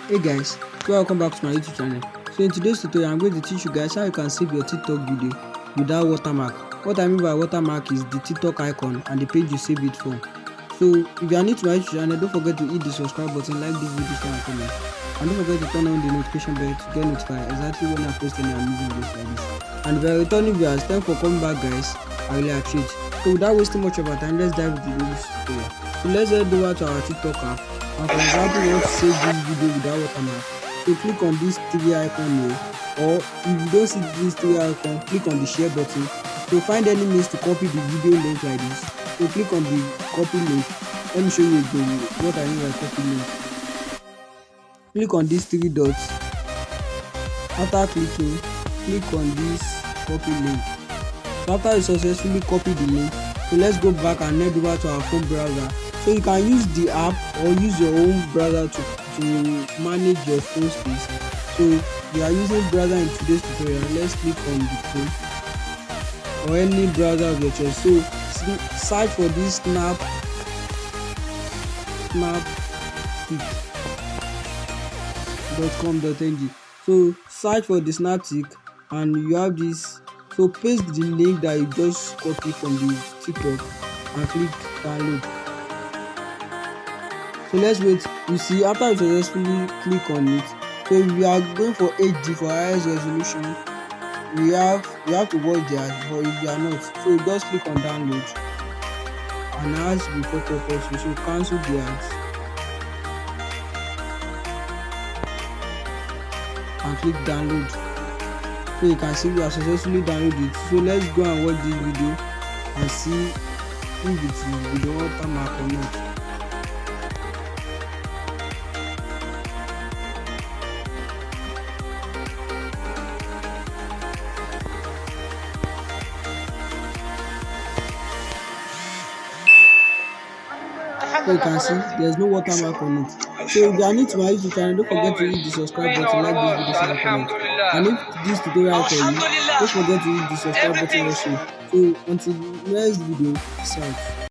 Hey guys, welcome back to my YouTube channel. So in today's tutorial, I'm going to teach you guys how you can save your TikTok video without watermark. What I mean by watermark is the TikTok icon and the page you save it from. So if you are new to my YouTube channel, don't forget to hit the subscribe button, like this video, share and comment. And don't forget to turn on the notification bell to get notified exactly when I post any amazing videos like this. And if you are returning viewers, thanks for coming back guys. I really appreciate. So without wasting much of our time, let's dive into this tutorial. So let's head over to our TikTok app. And for example, you want to save this video without watermark, so click on this three icon here, or if you don't see this three icon, click on the share button. So find any means to copy the video link like this. So click on the copy link. Let me show you again what I mean by copy link. Click on these three dots. After clicking, click on this copy link. So after you successfully copy the link, so let's go back and head over to our phone browser. So you can use the app or use your own browser to manage your phone space. So we are using browser in today's tutorial. Let's click on the Chrome or any browser of your choice. So search for this snapseek.com.ng. So search for the Snapseek and you have this. So paste the link that you just copied from the TikTok and click download. So let's wait. You see, after you successfully click on it, so if we are going for HD for highest resolution, we have to watch the ads, but if you are not, so just click on download and ads will pop up also. So cancel the ads and click download. So you can see we have successfully downloaded it. So let's go and watch this video and see if it is with the watermark or not. So you can see there's no watermark on it. So if you are new to my YouTube channel, don't forget to hit the subscribe button, like this video, share and comment. And if this tutorial for you, don't forget to hit the subscribe button also. So until the next video, peace out.